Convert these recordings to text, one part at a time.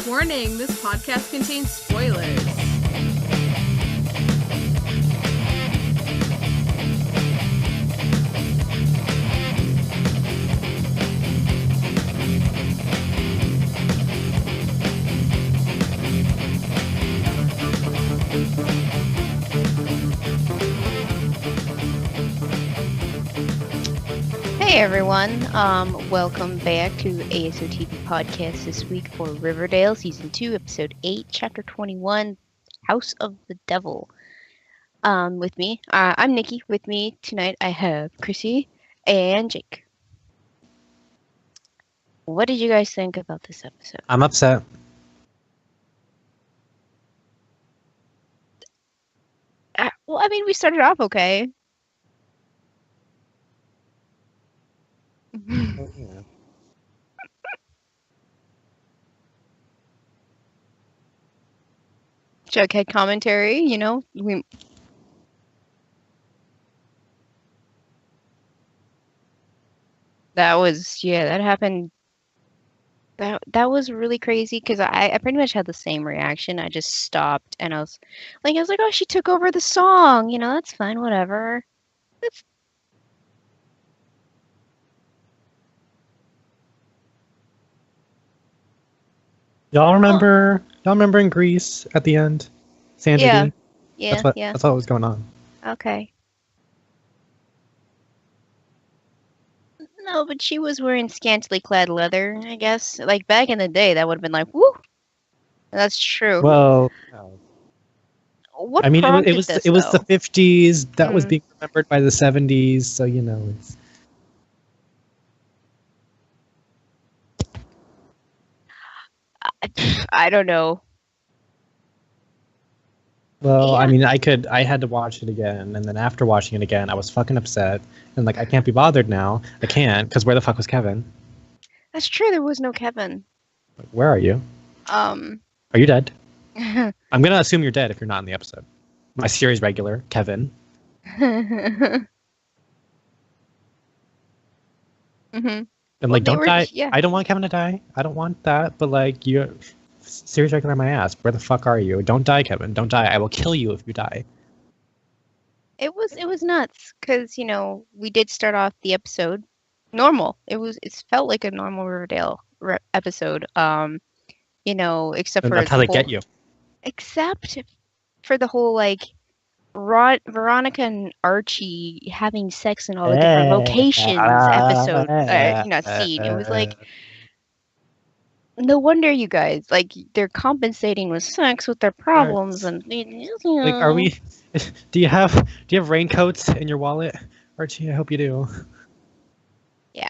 Warning, this podcast contains spoilers. Hey everyone, welcome back to ASOTV podcast this week for Riverdale Season 2, Episode 8, Chapter 21, House of the Devil. With me, I'm Nikki. With me tonight I have Chrissy and Jake. What did you guys think about this episode? I'm upset. Well, I mean, we started off okay. Jughead commentary, you know, that happened. That was really crazy because I pretty much had the same reaction. I just stopped and I was like, oh, she took over the song. You know, that's fine, whatever. Y'all remember in Greece at the end? Sandy? Yeah. That's what was going on. Okay. No, but she was wearing scantily clad leather, I guess. Like back in the day, that would have been like, woo. That's true. Well, What I mean, prompted it was this, the 50s that was Mm. being remembered by the 70s, so you know. I don't know. Well, Yeah. I mean, I had to watch it again, and then after watching it again, I was fucking upset, and like I can't be bothered now. I can't, because where the fuck was Kevin? That's true. There was no Kevin. Like, where are you? Are you dead? I'm gonna assume you're dead if you're not in the episode. My series regular, Kevin. Mhm. And like, don't die. Yeah. I don't want Kevin to die. I don't want that. But like, you, series regular, my ass. Where the fuck are you? Don't die, Kevin. Don't die. I will kill you if you die. It was nuts because, you know, we did start off the episode normal. It felt like a normal Riverdale episode. You know, except And for that's how the they whole, get you. except for the whole like Veronica and Archie having sex in all the different locations episode, scene. It was like, no wonder you guys like they're compensating with sex with their problems and like, are we? Do you have raincoats in your wallet, Archie? I hope you do. Yeah.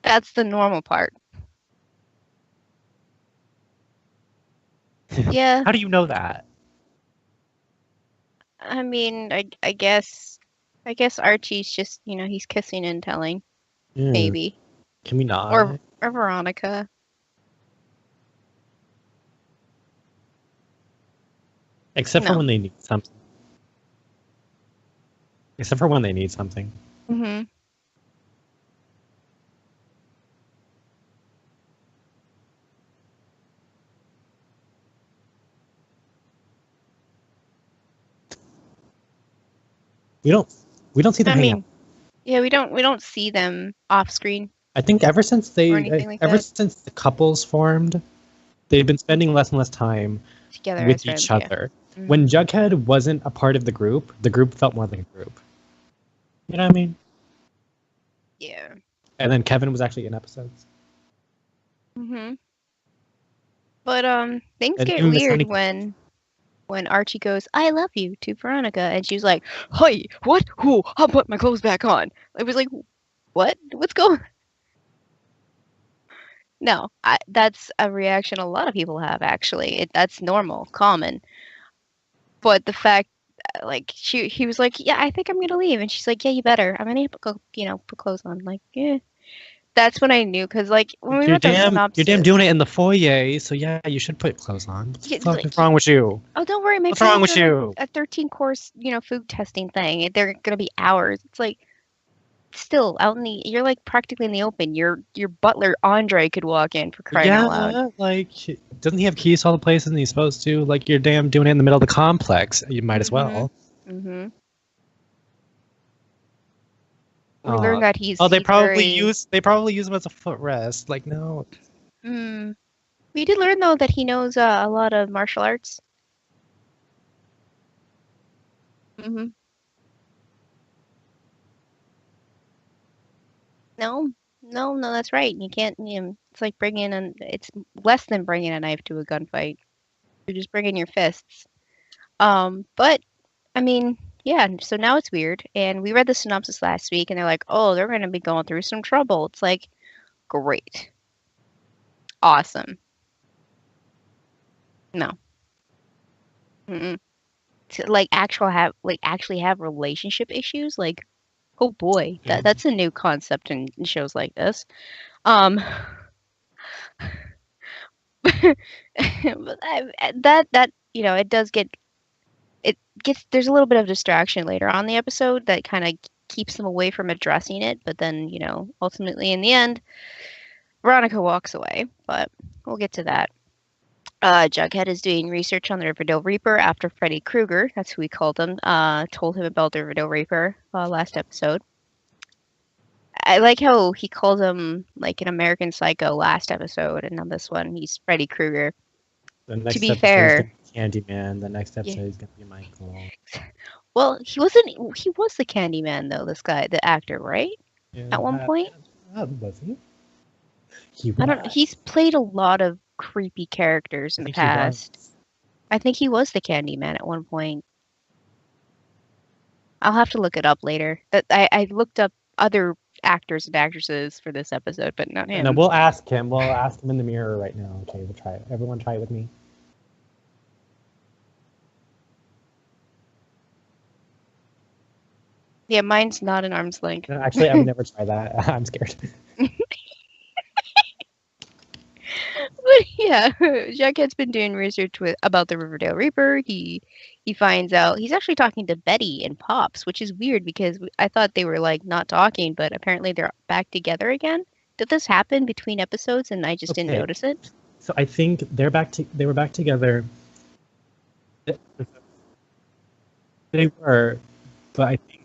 That's the normal part. Yeah. How do you know that? I mean, I guess Archie's just, you know, he's kissing and telling, maybe. Can we not? Or Veronica. Except for No. when they need something. Except for when they need something. Mm-hmm. We don't see them hang out. Yeah, we don't see them off screen. I think ever since since the couples formed, they've been spending less and less time Together with as friends, each other. Yeah. When Jughead wasn't a part of the group felt more like a group. You know what I mean? Yeah. And then Kevin was actually in episodes. Mm-hmm. But things And get even Miss weird Honeycomb. when Archie goes, "I love you" to Veronica, and she's like, "Hey, what? Who? I'll put my clothes back on." I was like, "What? What's going?" No, that's a reaction a lot of people have actually. That's normal, common. But the fact, like, he was like, "Yeah, I think I'm gonna leave," and she's like, "Yeah, you better. I'm gonna put clothes on." Like, yeah. That's when I knew, because like when we read the synopsis, you're damn doing it in the foyer, so yeah, you should put clothes on. What the fuck like, is wrong with you? Oh, don't worry, What's wrong with you? A 13-course, food testing thing. They're gonna be hours. It's like, still out in the, you're like practically in the open. Your butler Andre could walk in for crying out loud. Yeah, like doesn't he have keys to all the places and he's supposed to? Like you're damn doing it in the middle of the complex. You might as well. Mm-hmm. We learned that he's. They he's probably very... use him as a footrest. Like no. We did learn though that he knows a lot of martial arts. Mm-hmm. No, that's right. You can't. It's like it's less than bringing a knife to a gunfight. You're just bringing your fists. But I mean, yeah. So now it's weird, and we read the synopsis last week, and they're like, "Oh, they're gonna be going through some trouble." It's like, great, awesome. No. Mm-mm. To actually have relationship issues, like, oh boy, that's a new concept in shows like this. That it does there's a little bit of distraction later on in the episode that kind of keeps them away from addressing it, but then ultimately in the end Veronica walks away, but we'll get to that. Jughead is doing research on the Riverdale Reaper after Freddy Krueger, that's who we called him, told him about the Riverdale Reaper last episode. I like how he calls him like an American Psycho last episode, and on this one he's Freddy Krueger. To be fair, Candyman. The next episode is gonna be Michael. Well, he wasn't. He was the Candyman though. This guy, the actor, right? Yeah, at one point. Was he? He was. I don't. He's played a lot of creepy characters in the past. I think he was the Candyman at one point. I'll have to look it up later. I looked up other actors and actresses for this episode, but not him. No, we'll ask him. We'll ask him in the mirror right now. Okay, we'll try it. Everyone try it with me. Yeah, mine's not an arm's length. No, actually, I would never try that. I'm scared. But yeah, Jughead's been doing research about the Riverdale Reaper. He finds out he's actually talking to Betty and Pops, which is weird because I thought they were like not talking, but apparently they're back together again. Did this happen between episodes and I just didn't notice it? So I think they were back together. They were, but I think.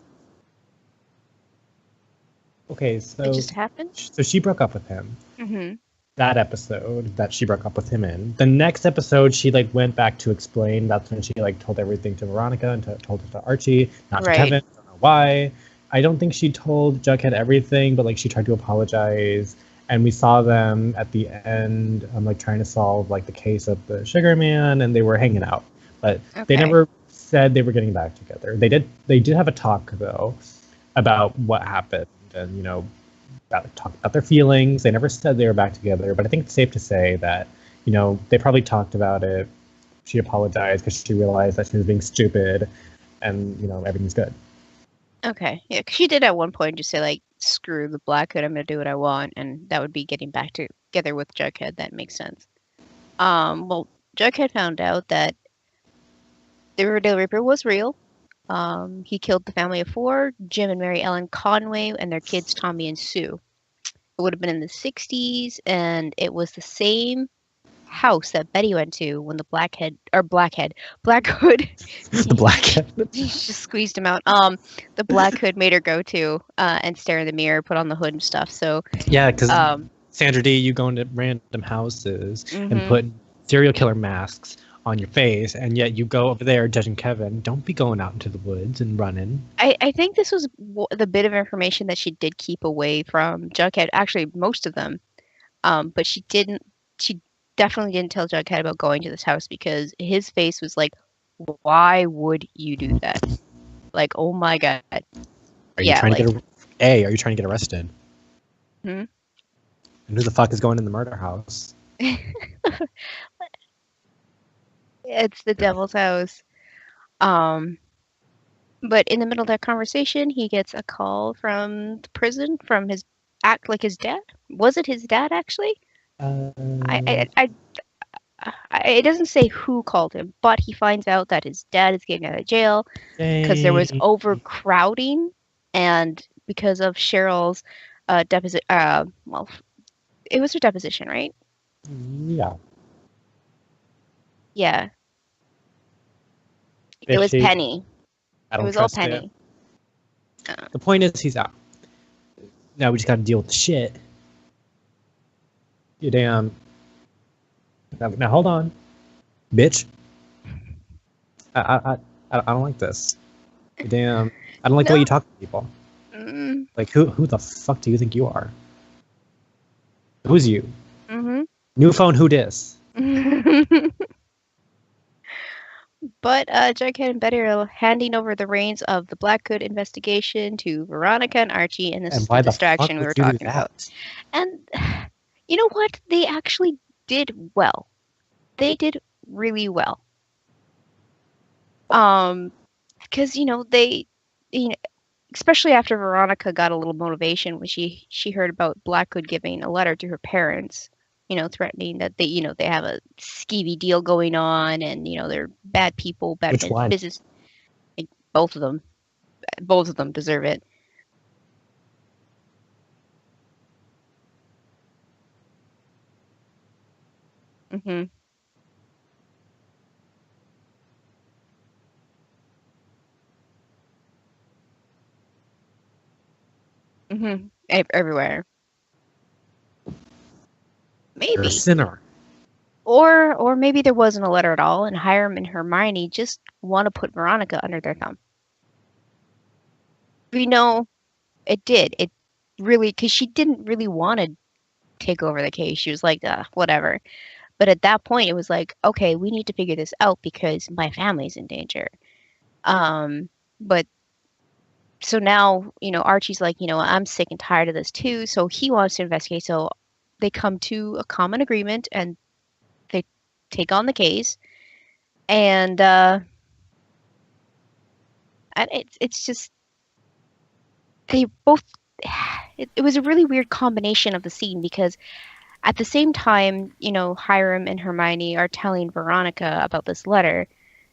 Okay, so it just happened. So she broke up with him. Mm-hmm. That episode that she broke up with him in. The next episode, she like went back to explain. That's when she like told everything to Veronica and told it to Archie, not to Kevin. I don't know why. I don't think she told Jughead everything, but like she tried to apologize. And we saw them at the end, like trying to solve like the case of the Sugar Man, and they were hanging out. But they never said they were getting back together. They did have a talk though about what happened, and talk about their feelings. They never said they were back together, but I think it's safe to say that, they probably talked about it. She apologized because she realized that she was being stupid, and, everything's good. Okay. Yeah, because she did at one point just say, like, screw the Black Hood, I'm going to do what I want, and that would be getting back together with Jughead. That makes sense. Well, Jughead found out that the Riverdale Reaper was real. He killed the family of 4, Jim and Mary Ellen Conway, and their kids Tommy and Sue. It would have been in the 60s, and it was the same house that Betty went to when the Black Hood. The Blackhead. He just squeezed him out. The Black Hood made her go to and stare in the mirror, put on the hood and stuff. So yeah, because Sandra D, you go into random houses and put serial killer masks on your face, and yet you go over there judging Kevin. Don't be going out into the woods and running. I think this was the bit of information that she did keep away from Jughead. Actually, most of them. But she definitely didn't tell Jughead about going to this house because his face was like, why would you do that? Like, oh my God. Are you trying to get arrested? Hmm? And who the fuck is going in the murder house? It's the devil's house. But in the middle of that conversation, he gets a call from the prison from his his dad. Was it his dad actually? It doesn't say who called him, but he finds out that his dad is getting out of jail because there was overcrowding, and because of Cheryl's deposit. Well, it was her deposition, right? Yeah. Yeah. It was Fishy. Penny. I It don't was all trust Penny. it. The point is, he's out. Now we just got to deal with the shit. You damn. Now hold on, bitch. I don't like this. You damn. I don't like the way you talk to people. Mm. Like who the fuck do you think you are? Who's you? Mm-hmm. New phone. Who dis? But Jughead and Betty are handing over the reins of the Blackhood investigation to Veronica and Archie, and this And is why the the fuck distraction we would were you do talking that? about. And you know what? They actually did well. They did really well. Because especially after Veronica got a little motivation when she heard about Blackwood giving a letter to her parents, threatening that they have a skeevy deal going on, and they're bad people, bad Which one? business. Like, both of them deserve it. Mm-hmm. Mm-hmm. Everywhere. You're a Maybe. sinner. Or maybe there wasn't a letter at all, and Hiram and Hermione just want to put Veronica under their thumb. We know it did. It really, because she didn't really want to take over the case. She was like, whatever. But at that point, it was like, okay, we need to figure this out because my family's in danger. But so now, Archie's like, I'm sick and tired of this too. So he wants to investigate. So they come to a common agreement and they take on the case. And it's just they both. It was a really weird combination of the scene because at the same time, Hiram and Hermione are telling Veronica about this letter,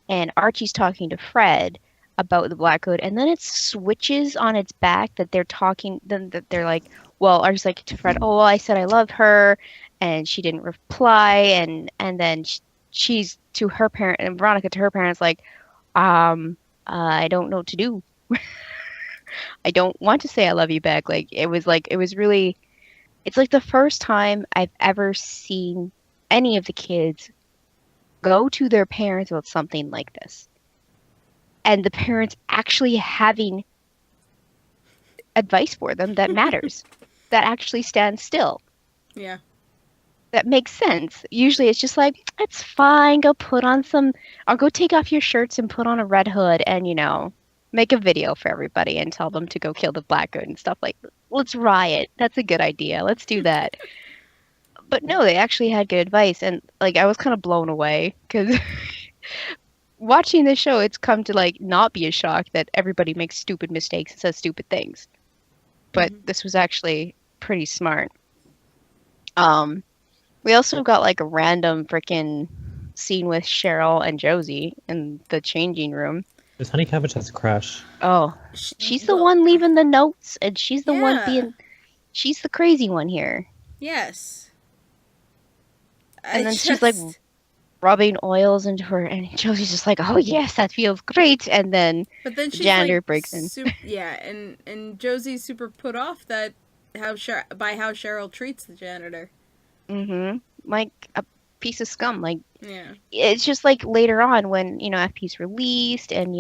and Archie's talking to Fred about the Black Hood, and then it switches on its back that they're talking. Then that they're like, well, Archie's like to Fred, oh, well, I said I love her, and she didn't reply, and then she's to her parent, and Veronica to her parents like, I don't know what to do. I don't want to say I love you back. It was really. It's like the first time I've ever seen any of the kids go to their parents about something like this. And the parents actually having advice for them that matters, that actually stands still. Yeah. That makes sense. Usually it's just like, it's fine, I'll go take off your shirts and put on a red hood and, make a video for everybody and tell them to go kill the Blackwood and stuff like that. Let's riot. That's a good idea. Let's do that. But no, they actually had good advice, and I was kind of blown away because watching this show, it's come to not be a shock that everybody makes stupid mistakes and says stupid things. But this was actually pretty smart. We also got a random freaking scene with Cheryl and Josie in the changing room. Does Honey Cabbage has a crush? Oh, she's the one leaving the notes, and she's the one she's the crazy one here. Yes. And then she's rubbing oils into her, and Josie's just like, oh yes, that feels great. And then but then she's janitor breaks in. and Josie's super put off that how Cheryl treats the janitor. Mm-hmm. Like a piece of scum. Yeah. It's just later on when, FP's released and,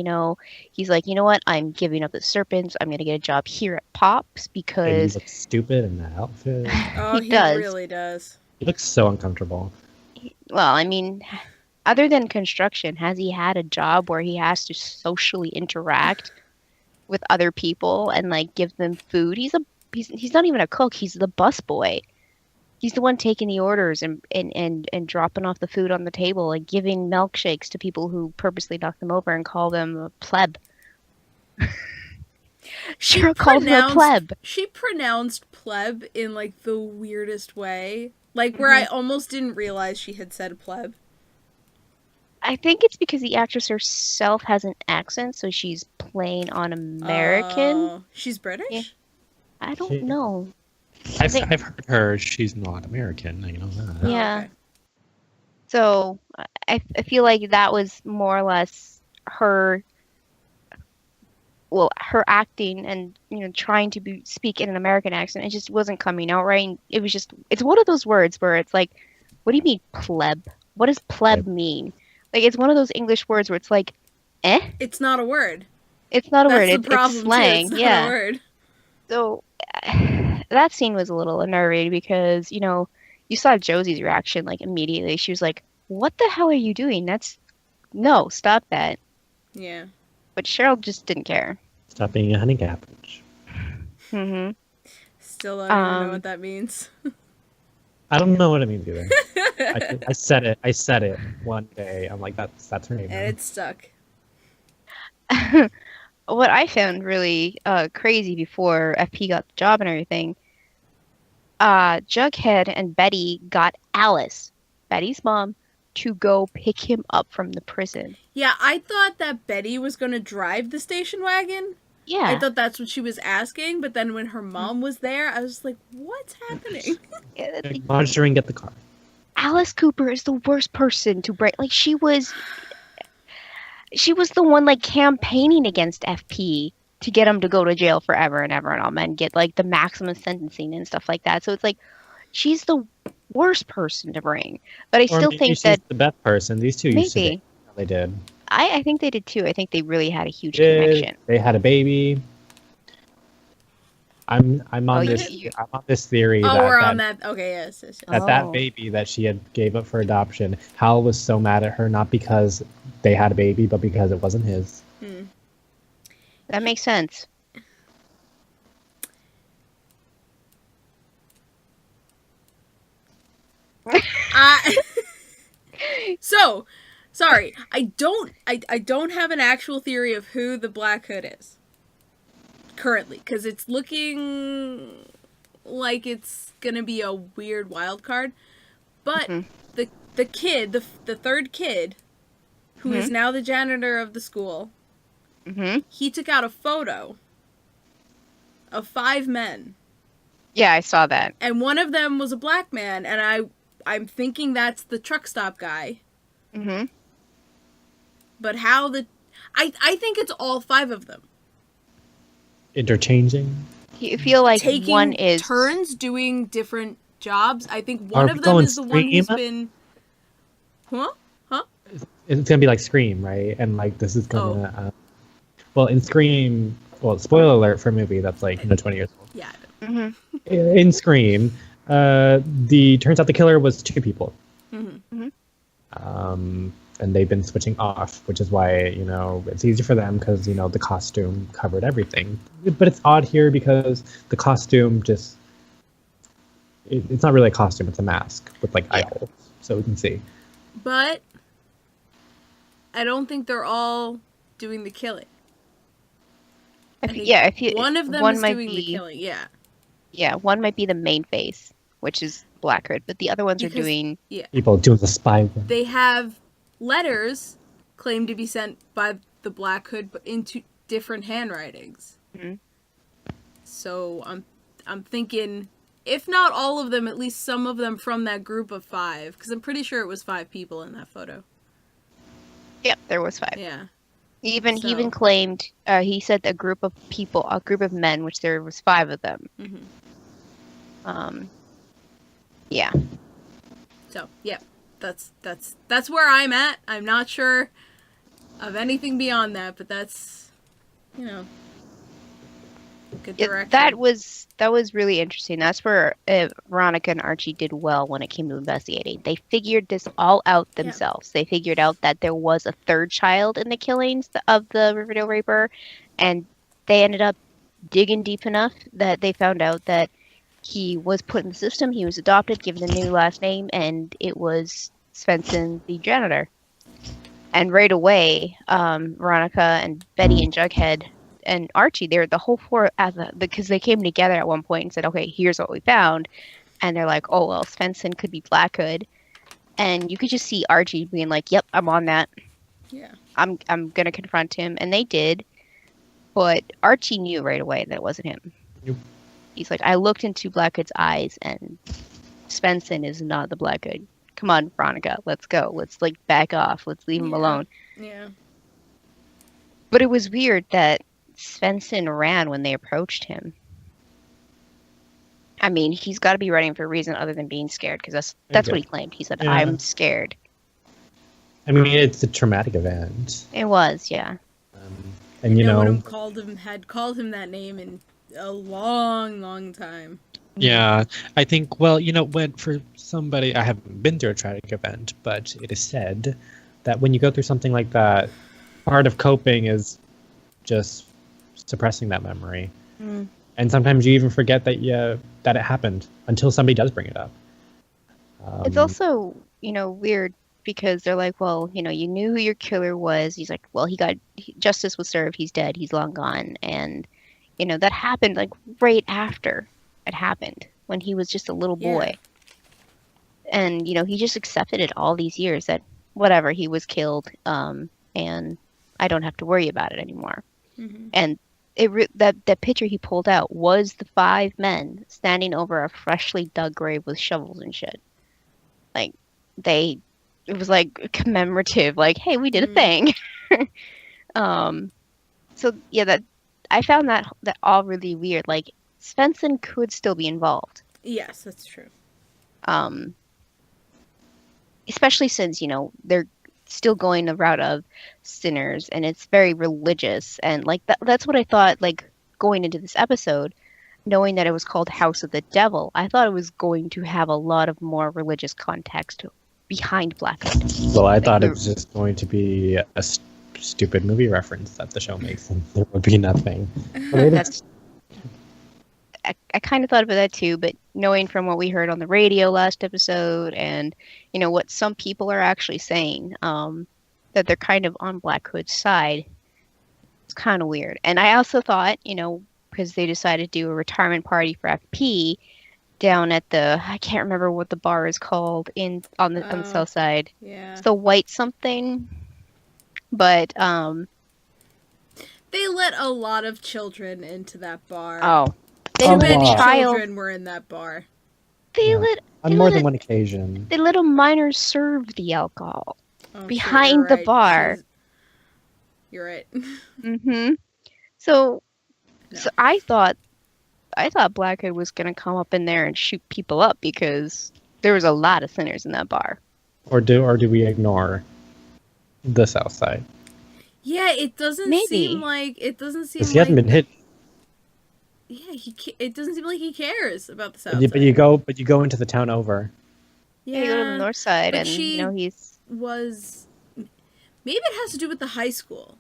he's like, you know what? I'm giving up the serpents. I'm going to get a job here at Pops because... He looks stupid in that outfit. Oh, he really does. He looks so uncomfortable. Well, I memean, other than construction, has he had a job where he has to socially interact with other people and, give them food? He's not even a cook. He's the busboy. He's the one taking the orders and dropping off the food on the table and giving milkshakes to people who purposely knock them over and call them a pleb. Cheryl called him a pleb. She pronounced pleb in the weirdest way. Where I almost didn't realize she had said pleb. I think it's because the actress herself has an accent, so she's playing on American. She's British? I don't know. I've heard her. She's not American. I know that. Yeah. Oh, okay. So I feel like that was more or less her. Well, her acting and trying to speak in an American accent, it just wasn't coming out right. And it was just it's one of those words where it's like, what do you mean pleb? What does pleb mean? Like it's one of those English words where it's like, It's not a word. It's not a That's word. the problem, It's slang. too. It's not Yeah. a word. So that scene was a little unnerving because you saw Josie's reaction like immediately. She was like, "What the hell are you doing? No, stop that." Yeah. But Cheryl just didn't care. Stop being a honey cabbage. Mm-hmm. Still don't even know what that means. I don't know what it means either. I said it. I said it one day. I'm like, that's her name. And now. it stuck. What I found really crazy before FP got the job and everything, Jughead and Betty got Alice, Betty's mom, to go pick him up from the prison. Yeah, I thought that Betty was going to drive the station wagon. Yeah. I thought that's what she was asking, but then when her mom was there, I was like, what's happening? Marjorie, get the car. Alice Cooper is the worst person to break. Like, she was the one, like, campaigning against FP to get him to go to jail forever and ever and all men get, like, the maximum sentencing and stuff like that. So it's like, she's the worst person to bring. But I still think she's the best person. These two used to maybe. date. They did. I think they did too. I think they really had a huge connection. They had a baby. I'm on this theory Oh, that we're on that. Okay, yes. that baby that she had gave up for adoption, Hal was so mad at her, not because they had a baby, but because it wasn't his. That makes sense. So, sorry, I don't have an actual theory of who the Black Hood is currently, because it's looking like it's gonna be a weird wild card. But the kid, the third kid, who is now the janitor of the school, he took out a photo of 5 men. Yeah, I saw that. And one of them was a black man, and I'm thinking that's the truck stop guy. But how I think it's all 5 of them. Interchanging? You feel like taking one is turns doing different jobs. I think one of them is the one who's been... Huh? It's gonna be like Scream, right? And like this is gonna... well, in Scream... Well, spoiler alert for a movie that's like 20 years old. Yeah. In Scream, turns out the killer was 2 people. And they've been switching off, which is why, it's easy for them because, the costume covered everything. But it's odd here because the costume just... It's not really a costume, it's a mask with, like, eye holes, so we can see. But I don't think they're all doing the killing. One of them is doing the killing, yeah. Yeah, one might be the main face, which is Black Hood, but the other ones are doing... Yeah. People doing the spy work. They have letters claimed to be sent by the Black Hood, but into different handwritings. So I'm thinking, if not all of them, at least some of them from that group of 5, because I'm pretty sure it was 5 people in that photo. Yep, there was 5. Yeah. He even claimed, he said a group of men, which there was 5 of them. Yeah. So, yeah. That's where I'm at. I'm not sure of anything beyond that, but that's, good direction. That was really interesting. That's where Veronica and Archie did well when it came to investigating. They figured this all out themselves. They figured out that there was a 3rd child in the killings of the Riverdale Raper, and they ended up digging deep enough that they found out that he was put in the system, he was adopted, given a new last name, and it was Svensson, the janitor. And right away, Veronica and Betty and Jughead and Archie, they're the whole 4 because they came together at one point and said, okay, here's what we found. And they're like, oh, well, Svensson could be Black Hood. And you could just see Archie being like, yep, I'm on that. Yeah. I'm going to confront him. And they did. But Archie knew right away that it wasn't him. Yep. He's like, I looked into Blackhood's eyes, and Svensson is not the Blackhood. Come on, Veronica, let's go. Let's like back off. Let's leave him alone. Yeah. But it was weird that Svensson ran when they approached him. I mean, he's got to be running for a reason other than being scared, because that's what he claimed. He said, I'm scared. I mean, it's a traumatic event. It was, yeah. And no one had called him that name in a long, long time. Yeah, I think, well, for somebody, I haven't been through a tragic event, but it is said that when you go through something like that, part of coping is just suppressing that memory. Mm. And sometimes you even forget that it happened until somebody does bring it up. It's also, weird because they're like, well, you knew who your killer was. He's like, well, justice was served. He's dead. He's long gone. And, that happened like right after it happened when he was just a little boy. And, he just accepted it all these years that whatever, he was killed. And I don't have to worry about it anymore. Mm-hmm. And that picture he pulled out was the 5 men standing over a freshly dug grave with shovels and shit. Like, it was like commemorative, like, hey, we did a thing. So yeah, that I found that all really weird. Like, Svensson could still be involved. Yes, that's true. Especially since, they're still going the route of sinners, and it's very religious, and like that's what I thought, like, going into this episode, knowing that it was called House of the Devil, I thought it was going to have a lot of more religious context behind Blackhood. Well, I thought it was just going to be a stupid movie reference that the show makes, and there would be nothing. I kind of thought about that too, but knowing from what we heard on the radio last episode, and what some people are actually saying, that they're kind of on Blackhood's side, it's kind of weird. And I also thought, because they decided to do a retirement party for FP down at I can't remember what the bar is called on the south side. Yeah. It's the White something, but they let a lot of children into that bar. Oh. Too many children were in that bar. On more than one occasion. They let a minor serve the alcohol behind the bar. You're right. Mm-hmm. So I thought Blackhood was gonna come up in there and shoot people up because there was a lot of sinners in that bar. Or do we ignore the south side? Yeah, it doesn't seem like because he hasn't been hit. Yeah, it doesn't seem like he cares about the south side. But you go into the town over. Yeah, you go to the north side, and he's maybe it has to do with the high school,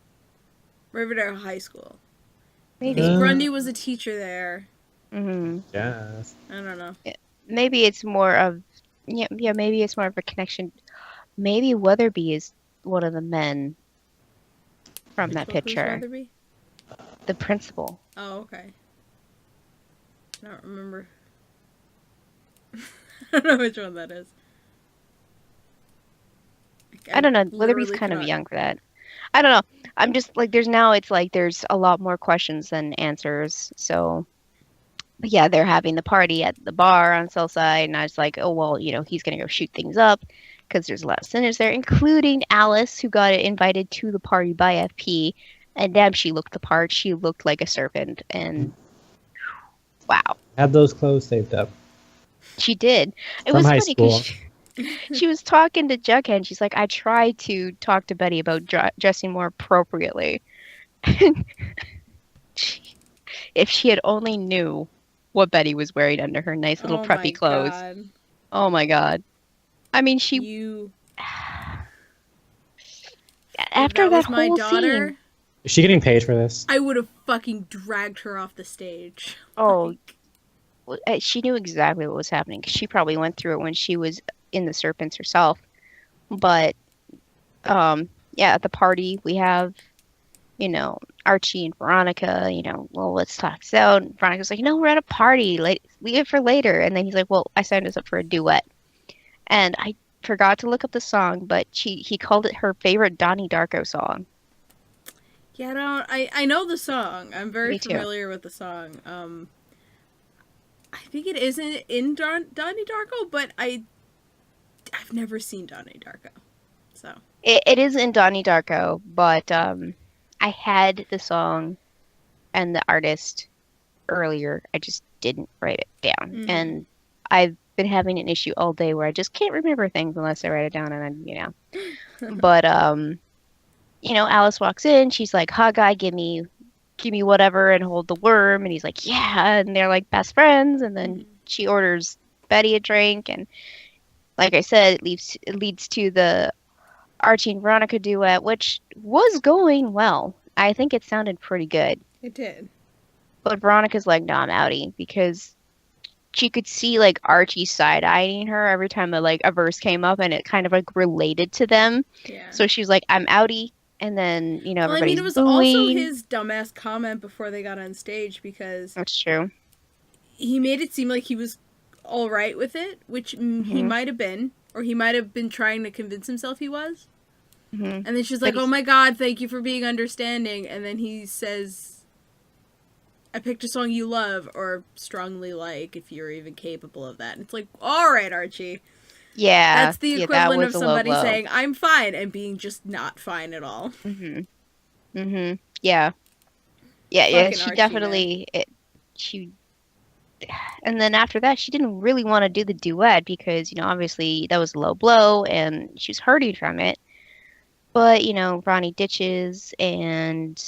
Riverdale High School. Maybe Grundy was a teacher there. Mm-hmm. Yes. I don't know. Maybe it's more of maybe it's more of a connection. Maybe Weatherby is one of the men from that picture. Weatherby? The principal. Oh, okay. I don't remember. I don't know which one that is. I don't know. Weatherby's kind of young for that. I don't know. I'm just like, there's a lot more questions than answers. So, but yeah, they're having the party at the bar on Southside, and I was like, oh well, he's gonna go shoot things up because there's a lot of sinners there, including Alice, who got invited to the party by FP, and damn, she looked the part. She looked like a serpent, and wow. Had those clothes saved up. She did. It was funny because she was talking to Jughead, and she's like, I tried to talk to Betty about dressing more appropriately. If she had only knew what Betty was wearing under her nice little preppy clothes. God. Oh my god. I mean, after that whole scene. Is she getting paid for this? I would have fucking dragged her off the stage. Oh, she knew exactly what was happening because she probably went through it when she was in the Serpents herself. But, at the party we have, Archie and Veronica, well, let's talk this out. And Veronica's like, we're at a party. Leave it for later. And then he's like, well, I signed us up for a duet. And I forgot to look up the song, but he called it her favorite Donnie Darko song. Yeah, I know the song. I'm very familiar with the song. I think it isn't in Donnie Darko, but I've never seen Donnie Darko, so It is in Donnie Darko, but I had the song and the artist earlier. I just didn't write it down, and I've been having an issue all day where I just can't remember things unless I write it down, and then But Alice walks in. She's like, "Huh, guy, give me whatever and hold the worm." And he's like, "Yeah," and they're like best friends. And then she orders Betty a drink, and like I said, it leads to the Archie and Veronica duet, which was going well. I think it sounded pretty good. it did. But Veronica's like, "No, I'm outie," because she could see like Archie side-eyeing her every time a verse came up, and it kind of like related to them. Yeah. So she was like, "I'm outie," and then everybody's it was booing. also his dumbass comment before they got on stage, because That's true. he made it seem like he was all right with it, which he might have been, or he might have been trying to convince himself he was. And then she's like, "Oh my God, thank you for being understanding." And then he says, "I picked a song you love or strongly like, if you're even capable of that." And it's like, all right, Archie. Yeah. That's the equivalent of somebody saying, "I'm fine," and being just not fine at all. Yeah. Yeah, she Archie, definitely... And then after that, she didn't really want to do the duet because, obviously that was a low blow and she was hurting from it. But, Ronnie ditches and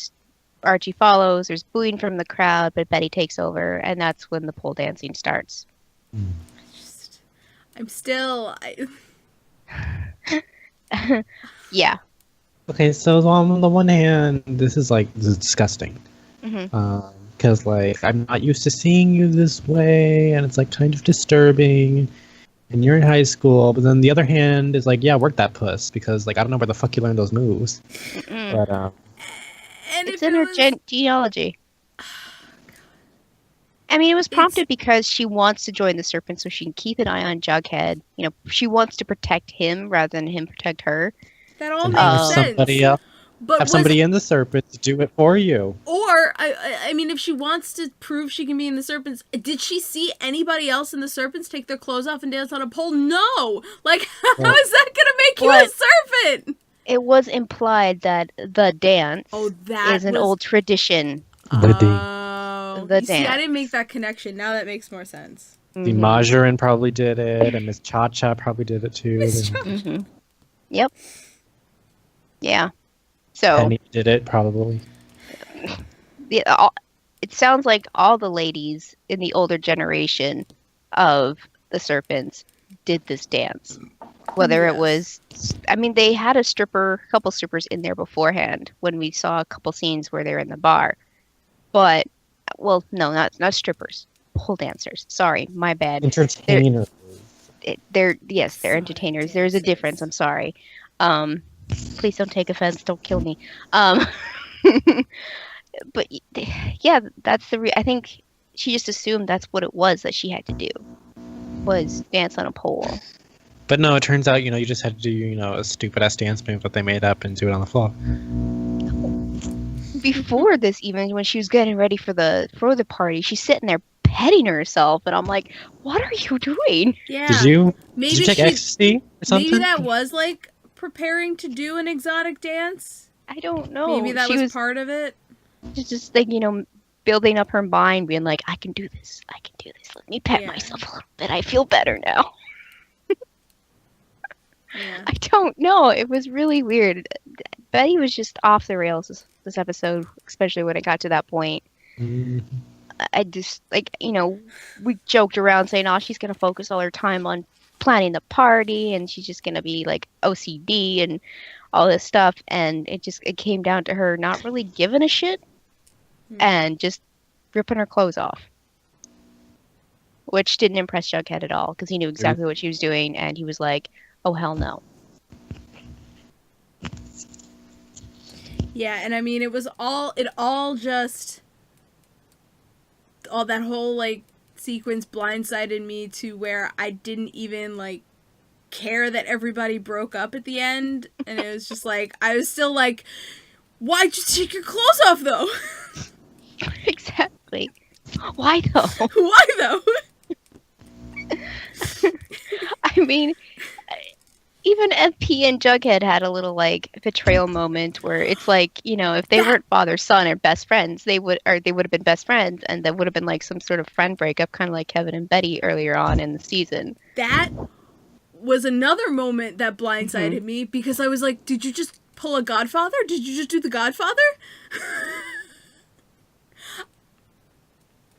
Archie follows. There's booing from the crowd, but Betty takes over, and that's when the pole dancing starts. Yeah. Okay, so on the one hand, this is disgusting. Because I'm not used to seeing you this way, and it's kind of disturbing. And you're in high school, but then the other hand is yeah, work that puss, because I don't know where the fuck you learned those moves. But And it's in her genealogy. I mean, it was prompted because she wants to join the Serpent so she can keep an eye on Jughead. She wants to protect him rather than him protect her. That all makes sense. Somebody else. Have somebody in the Serpents do it for you. Or, I mean, if she wants to prove she can be in the Serpents, did she see anybody else in the Serpents take their clothes off and dance on a pole? No! How is that gonna make you a serpent? It was implied that the dance is an old tradition. The dance. See, I didn't make that connection. Now that makes more sense. The Majoran probably did it, and Miss Cha-Cha probably did it too. Yep. Yeah. So Penny did it, probably. It sounds like all the ladies in the older generation of the Serpents did this dance. Whether it was... I mean, they had a couple strippers in there beforehand when we saw a couple scenes where they're in the bar. But, well, no, not strippers. Pole dancers. Sorry, my bad. Entertainers. They're entertainers. There's a difference. I'm sorry. Please don't take offense. Don't kill me. But yeah, that's I think she just assumed that's what it was that she had to do, was dance on a pole. But no, it turns out, you just had to do, a stupid ass dance move that they made up and do it on the floor. Before this, even when she was getting ready for the party, she's sitting there petting herself, and I'm like, "What are you doing?" Yeah. Did you take ecstasy or something? Maybe that was preparing to do an exotic dance. I don't know. Maybe that was part of it. Just building up her mind, being like, I can do this. Let me pet myself a little bit. I feel better now. I don't know. It was really weird. Betty was just off the rails this episode, especially when it got to that point. I just, we joked around saying, oh, she's going to focus all her time on planning the party, and she's just going to be OCD and all this stuff. And it came down to her not really giving a shit and just ripping her clothes off. Which didn't impress Jughead at all, because he knew exactly what she was doing, and he was like, oh, hell no. Yeah, and I mean, all that whole, sequence blindsided me to where I didn't even, care that everybody broke up at the end, and it was just, I was still why'd you take your clothes off, though? Exactly. Why, though? Why, though? mean, even FP and Jughead had a little like betrayal moment where it's like, if they weren't father son or best friends, they would have been best friends, and that would have been like some sort of friend breakup, kind of like Kevin and Betty earlier on in the season. That was another moment that blindsided me, because I was like, did you just pull a Godfather? Did you just do the Godfather?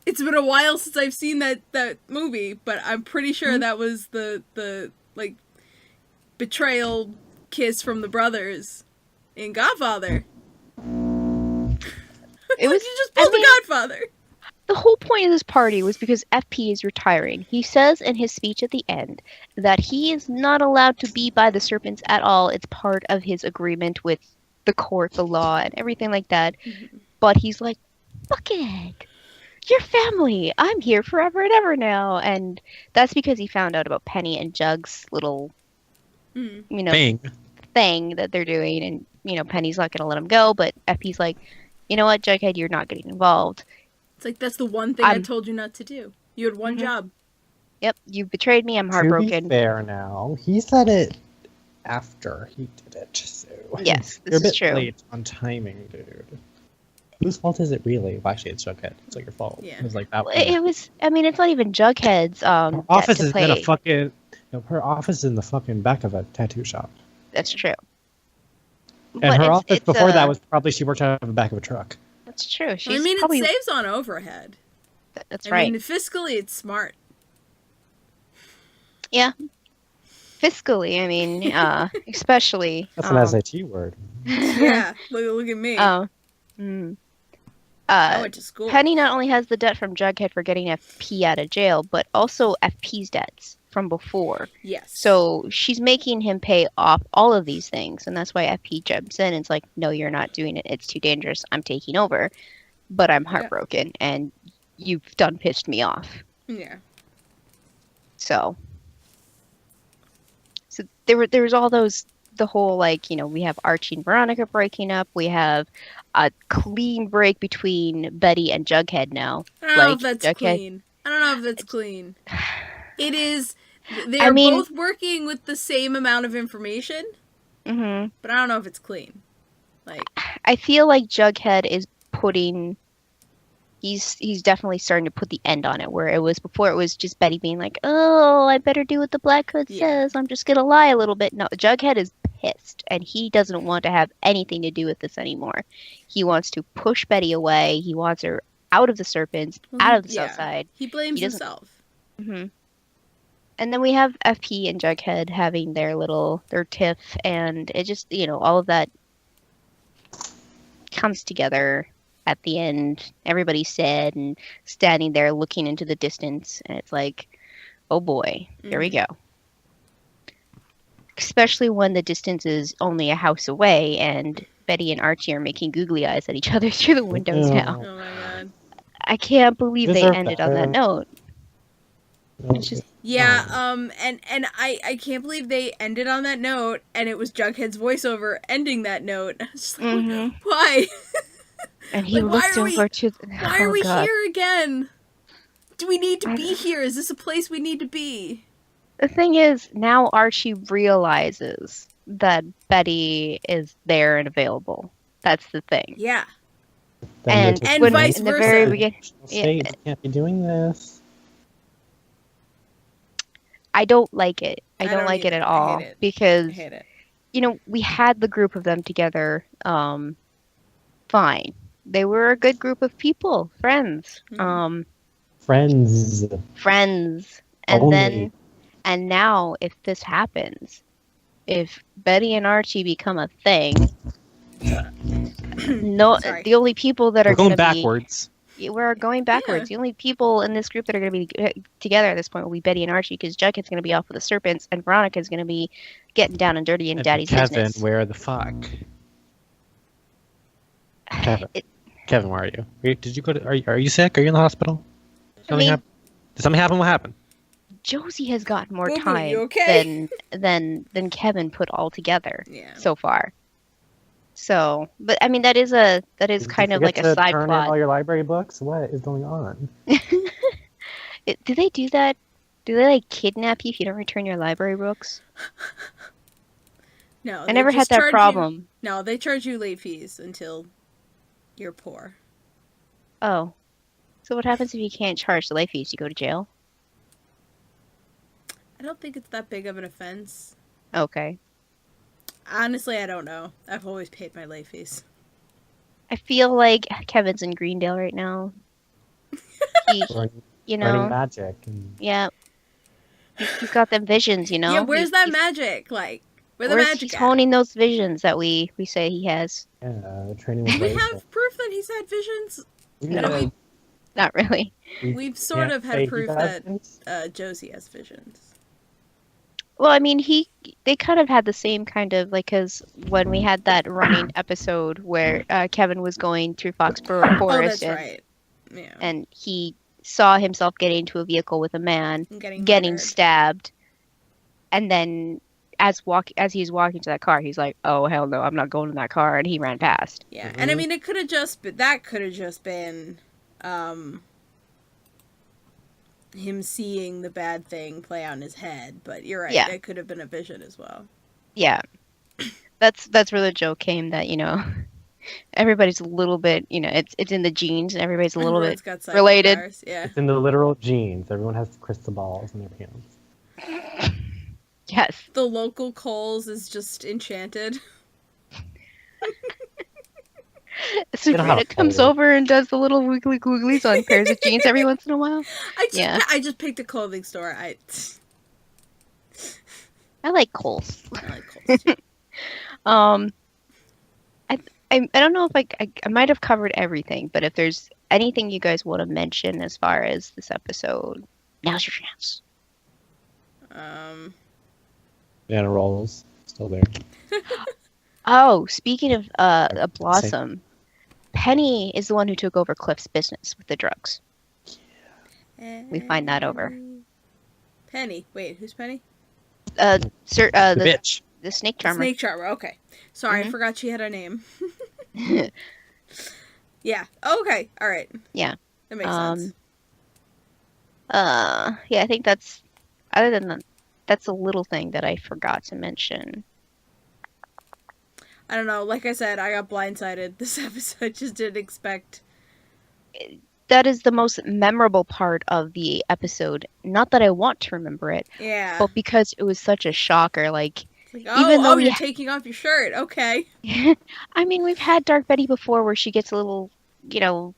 It's been a while since I've seen that movie, but I'm pretty sure that was the like betrayal kiss from the brothers in Godfather. It was you just pulled the Godfather. The whole point of this party was because FP is retiring. He says in his speech at the end that he is not allowed to be by the serpents at all. It's part of his agreement with the court, the law, and everything like that. But he's like, fuck it. You're family. I'm here forever and ever now. And that's because he found out about Penny and Jug's little, thing that they're doing. And, Penny's not going to let him go. But FP's like, you know what, Jughead, you're not getting involved. It's like, that's the one thing I told you not to do. You had one job. Yep, you betrayed me. I'm heartbroken. To be fair now, he said it after he did it. So yes, you're a bit true. late on timing, dude. Whose fault is it really? Well, actually, it's Jughead. It's like your fault. Yeah. It was like that. It was. I mean, it's not even Jughead's. Her office is in a fucking. Her office is in the fucking back of a tattoo shop. That's true. And but her office before that was probably she worked out of the back of a truck. That's true. It saves on overhead. That's right. I mean, fiscally, it's smart. Yeah. Fiscally, I mean, especially. That's an SAT word. Yeah, look at me. Oh. I went to school. Penny not only has the debt from Jughead for getting FP out of jail, but also FP's debts from before. Yes. So she's making him pay off all of these things, and that's why FP jumps in and it's like, no, you're not doing it. It's too dangerous. I'm taking over. But I'm heartbroken, and you've done pissed me off. Yeah. So there was all those, the whole, like, we have Archie and Veronica breaking up. We have a clean break between Betty and Jughead now. I don't know if that's clean. I don't know if that's clean. It is. They are both working with the same amount of information. Mm-hmm. But I don't know if it's clean. Like, I feel like Jughead is putting. He's definitely starting to put the end on it, where it was before. It was just Betty being like, "Oh, I better do what the Black Hood says. I'm just gonna lie a little bit." No, Jughead is pissed, and he doesn't want to have anything to do with this anymore. He wants to push Betty away. He wants her out of the Serpents, out of the South Side. He blames himself. Mm-hmm. And then we have FP and Jughead having their tiff, and it just, all of that comes together at the end. Everybody's sad and standing there looking into the distance, and it's like, oh boy, here we go. Especially when the distance is only a house away, and Betty and Archie are making googly eyes at each other through the windows now. Oh my god. I can't believe they ended on that note. It's just, and I can't believe they ended on that note, and it was Jughead's voiceover ending that note. I was just like, why? And he looked over to... Why are we here again? Do we need to be here? Is this a place we need to be? The thing is, now Archie realizes that Betty is there and available. That's the thing. Yeah. And vice in versa. The very beginning, you can't be doing this. I don't like it. I don't like it at all. I hate it. Because, I hate it. We had the group of them together fine. They were a good group of people. Friends. Friends. And now, if this happens, if Betty and Archie become a thing, the only people that are going backwards. We're going backwards. The only people in this group that are going to be together at this point will be Betty and Archie, because Jughead's going to be off with the Serpents, and Veronica's going to be getting down and dirty in Daddy's business. Kevin, where the fuck? Kevin, where are you? Did you go to? Are you sick? Are you in the hospital? Did something happen? What happened? Josie has gotten more time than Kevin put all together so far. So, but I mean, that is kind of like a side plot. All your library books. What is going on? Do they do that? Do they like kidnap you if you don't return your library books? No, I never had that problem. No, they charge you late fees until you're poor. Oh. So what happens if you can't charge the late fees? You go to jail? I don't think it's that big of an offense. Okay. Honestly, I don't know. I've always paid my late fees. I feel like Kevin's in Greendale right now. Learning magic. And... Yeah. He's got them visions, you know? Yeah, where's that magic? Like, where's the magic he's at? honing those visions that we say he has. Yeah, training with Do we have proof that he's had visions? No. Not really. We've sort of had proof that Josie has visions. Well, I mean, they kind of had the same kind of, like, because when we had that running episode where Kevin was going through Foxborough Forest. Oh, that's right. Yeah. And he saw himself getting into a vehicle with a man, getting stabbed, and then as he's walking to that car, he's like, "Oh hell no, I'm not going in that car," and he ran past. Yeah, and I mean, it could have just been him seeing the bad thing play out in his head, but you're right. Yeah. It could have been a vision as well. Yeah, that's where the joke came that, you know, everybody's a little bit, you know, it's in the genes and everybody's a little bit related. Powers, yeah. It's in the literal genes. Everyone has crystal balls in their pants. Yes. The local Coles is just enchanted. Sabrina comes over and does the little wiggly googlies on pairs of jeans every once in a while. I just picked a clothing store. I like Kohl's. I like Kohl's too. I don't know if I might have covered everything, but if there's anything you guys want to mention as far as this episode, now's your chance. Banana rolls still there. Oh, speaking of Blossom, Penny is the one who took over Cliff's business with the drugs. Yeah. We find that over. Penny. Wait, who's Penny? The bitch. The snake charmer. The snake charmer, okay. Sorry, I forgot she had a name. Yeah. Okay. All right. Yeah. That makes sense. Yeah, I think that's, other than that, that's a little thing that I forgot to mention. I don't know. Like I said, I got blindsided this episode. I just didn't expect. That is the most memorable part of the episode. Not that I want to remember it. Yeah. But because it was such a shocker. Like even though you're taking off your shirt. Okay. I mean, we've had Dark Betty before where she gets a little, you know,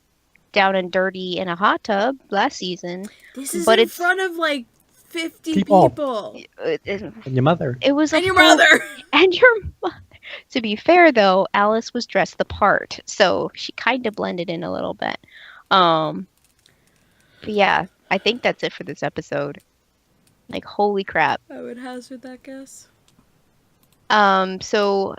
down and dirty in a hot tub last season. This is in front of like 50 people. And your mother. It was and your mother. And your mother. To be fair, though, Alice was dressed the part, so she kind of blended in a little bit. But yeah, I think that's it for this episode. Like, holy crap. I would hazard that guess. So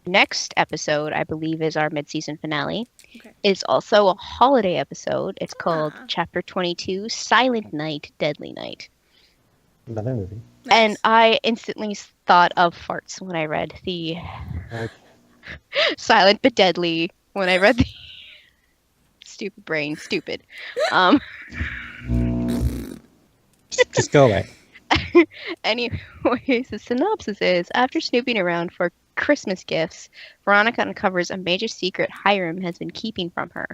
next episode, I believe, is our mid-season finale. Okay. It's also a holiday episode. It's called Chapter 22, Silent Night, Deadly Night. Another movie. Nice. And I instantly thought of farts when I read the Silent but Deadly. When I read the stupid brain, stupid. Just go away. Anyways, the synopsis is, after snooping around for Christmas gifts, Veronica uncovers a major secret Hiram has been keeping from her.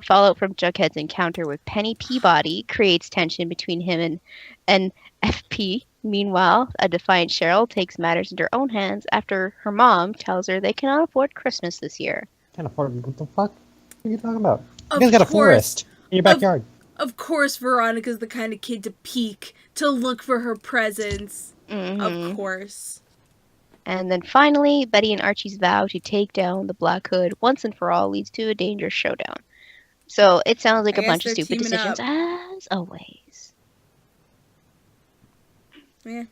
Fallout from Jughead's encounter with Penny Peabody creates tension between him and FP. Meanwhile, a defiant Cheryl takes matters into her own hands after her mom tells her they cannot afford Christmas this year. Can't afford? What the fuck? What are you talking about? You guys got a forest in your backyard. Of course, Veronica's the kind of kid to peek, to look for her presents. Mm-hmm. Of course. And then finally, Betty and Archie's vow to take down the Black Hood once and for all leads to a dangerous showdown. So it sounds like a bunch of stupid decisions, as always. Yeah.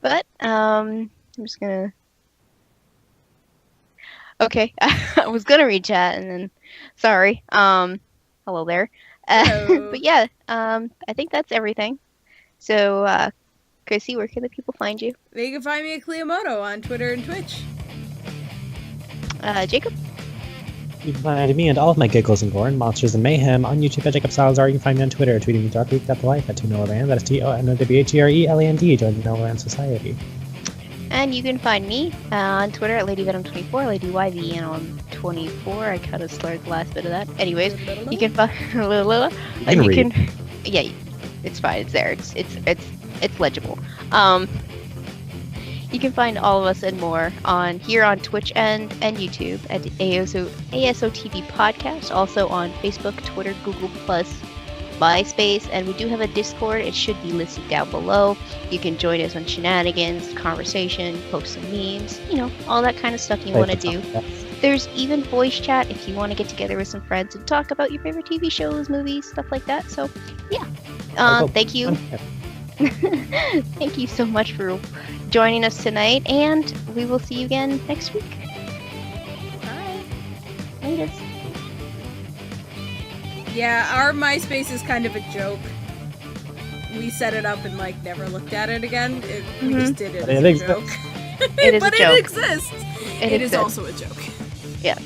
But, I'm just gonna... Okay, I was gonna read chat, and then... Sorry. Hello there. Hello. But yeah, I think that's everything. So, Chrissy, where can the people find you? They can find me at Cleomoto on Twitter and Twitch. Jacob? You can find me and all of my giggles and gore and monsters and mayhem on YouTube at Jacob Salazar. You can find me on Twitter, tweeting me darkweek.thelife at ToNoahLand. That's TONOWHERELAND. Join the Noahland Society. And you can find me on Twitter at LadyVenom24, LadyYV, on 24. I kind of slurred the last bit of that. Anyways, you can find yeah, it's fine. It's there. It's legible. You can find all of us and more here on Twitch and YouTube at ASOTV Podcast, also on Facebook, Twitter, Google+, MySpace, and we do have a Discord. It should be listed down below. You can join us on shenanigans, conversation, post some memes, all that kind of stuff you want to do. There's even voice chat if you want to get together with some friends and talk about your favorite TV shows, movies, stuff like that. So, yeah. Thank you. Thank you so much for joining us tonight, and we will see you again next week. Bye. Later. Yeah, our MySpace is kind of a joke. We set it up and never looked at it again. We just did it as a joke. It is but a joke. It exists. It is also a joke. Yeah.